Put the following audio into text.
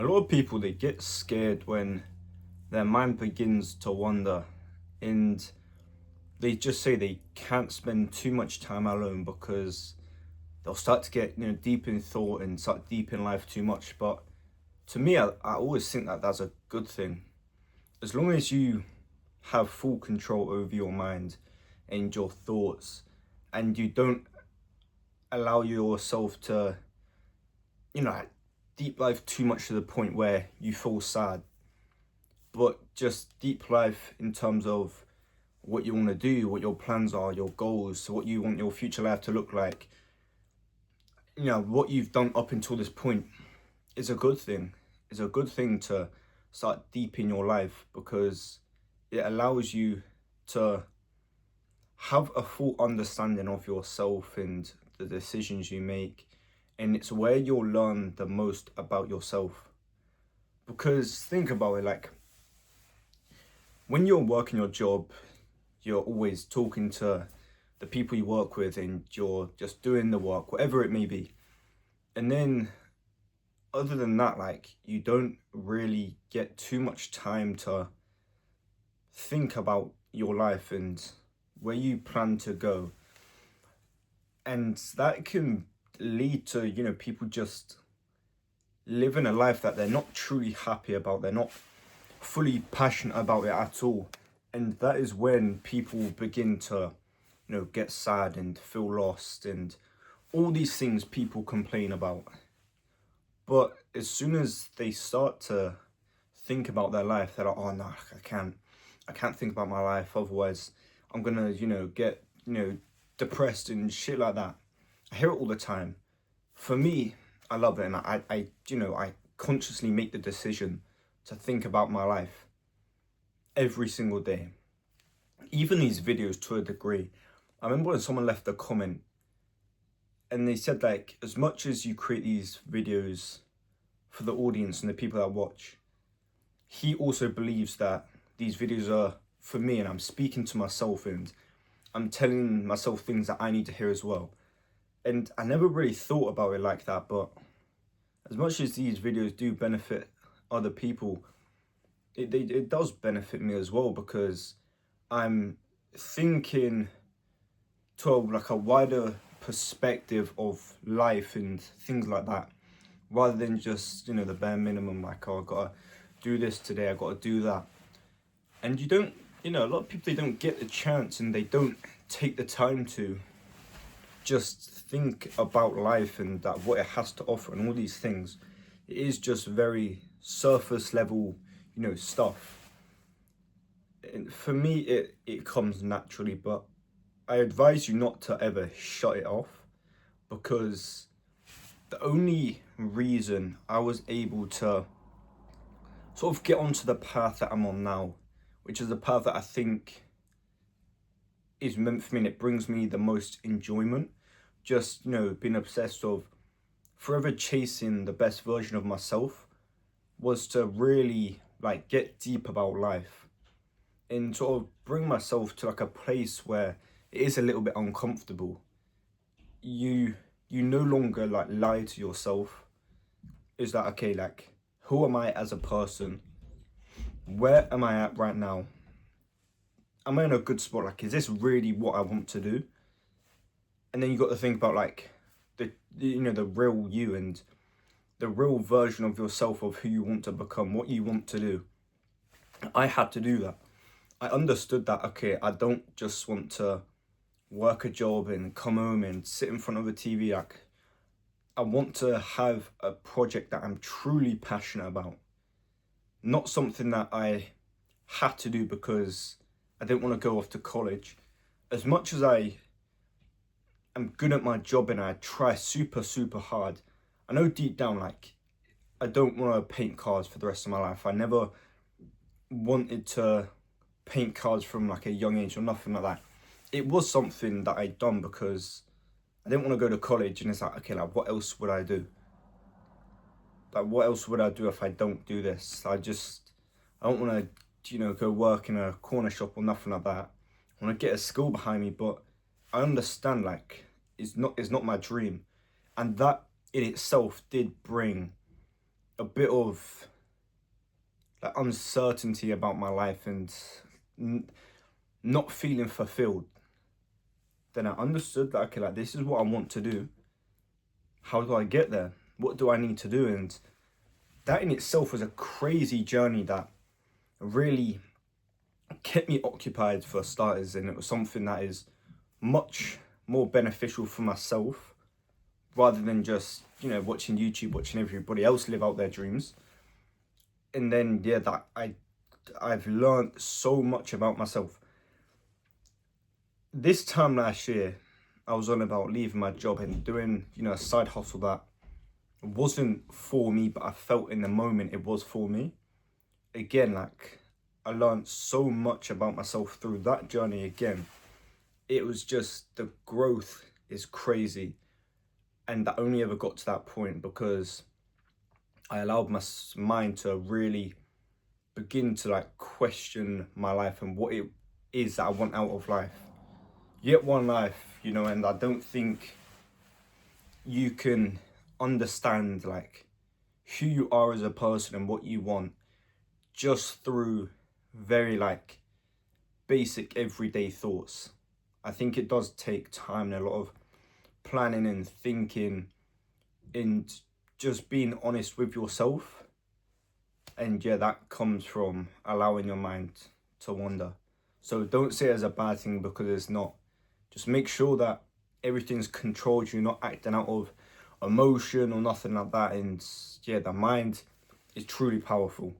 A lot of people, they get scared when their mind begins to wander, and they just say they can't spend too much time alone because they'll start to get deep in thought and start deep in life too much. But to me, I always think that that's a good thing. As long as you have full control over your mind and your thoughts, and you don't allow yourself to like, deep life too much to the point where you feel sad, but just deep life in terms of what you want to do, what your plans are, your goals, what you want your future life to look like. What you've done up until this point is a good thing. It's a good thing to start deep in your life because it allows you to have a full understanding of yourself and the decisions you make. And it's where you'll learn the most about yourself. Because think about it, like when you're working your job, you're always talking to the people you work with and you're just doing the work, whatever it may be. And then other than that, like you don't really get too much time to think about your life and where you plan to go. And that can lead to, people just living a life that they're not truly happy about. They're not fully passionate about it at all. And that is when people begin to, get sad and feel lost and all these things people complain about. But as soon as they start to think about their life, they're like, oh no, I can't think about my life. Otherwise, I'm gonna, get, depressed and shit like that. I hear it all the time. For me, I love it, and I consciously make the decision to think about my life every single day. Even these videos to a degree. I remember when someone left a comment and they said, like, as much as you create these videos for the audience and the people that watch, he also believes that these videos are for me and I'm speaking to myself and I'm telling myself things that I need to hear as well. And I never really thought about it like that, but as much as these videos do benefit other people, it does benefit me as well because I'm thinking to like a wider perspective of life and things like that, rather than just the bare minimum, like, oh, I gotta do this today, I gotta do that. And you don't, a lot of people, they don't get the chance and they don't take the time to just think about life and that what it has to offer and all these things. It is just very surface level, stuff. And for me, it comes naturally, but I advise you not to ever shut it off because the only reason I was able to sort of get onto the path that I'm on now, which is the path that I think is meant for me and it brings me the most enjoyment, just, being obsessed of forever chasing the best version of myself, was to really like get deep about life and sort of bring myself to like a place where it is a little bit uncomfortable. You no longer like lie to yourself. Is that okay? Like, who am I as a person? Where am I at right now? Am I in a good spot? Like, is this really what I want to do? And then you got to think about like the real you and the real version of yourself of who you want to become, what you want to do. I had to do that. I understood that, okay, I don't just want to work a job and come home and sit in front of a TV. Like, I want to have a project that I'm truly passionate about, not something that I had to do because I didn't want to go off to college. As much as I am good at my job and I try super, super hard, I know deep down, like, I don't want to paint cars for the rest of my life. I never wanted to paint cars from like a young age or nothing like that. It was something that I'd done because I didn't want to go to college, and it's like, okay, like, what else would I do? Like, what else would I do if I don't do this? I don't want to, go work in a corner shop or nothing like that. I want to get a skill behind me, but I understand, like, it's not my dream. And that in itself did bring a bit of like uncertainty about my life and not feeling fulfilled, then I understood that, okay, like this is what I want to do. How do I get there? What do I need to do? And that in itself was a crazy journey that really kept me occupied for starters, and it was something that is much more beneficial for myself rather than just, you know, watching YouTube, watching everybody else live out their dreams. And then yeah, that I've learned so much about myself. This time last year, I was on about leaving my job and doing, you know, a side hustle that wasn't for me, but I felt in the moment it was for me. Again, like I learned so much about myself through that journey again. It was just, the growth is crazy. And that only ever got to that point because I allowed my mind to really begin to like question my life and what it is that I want out of life. You get one life, you know, and I don't think you can understand like who you are as a person and what you want just through very like basic everyday thoughts. I think it does take time and a lot of planning and thinking and just being honest with yourself. And yeah, that comes from allowing your mind to wander. So don't say it as a bad thing because it's not. Just make sure that everything's controlled, you're not acting out of emotion or nothing like that. And yeah, the mind is truly powerful.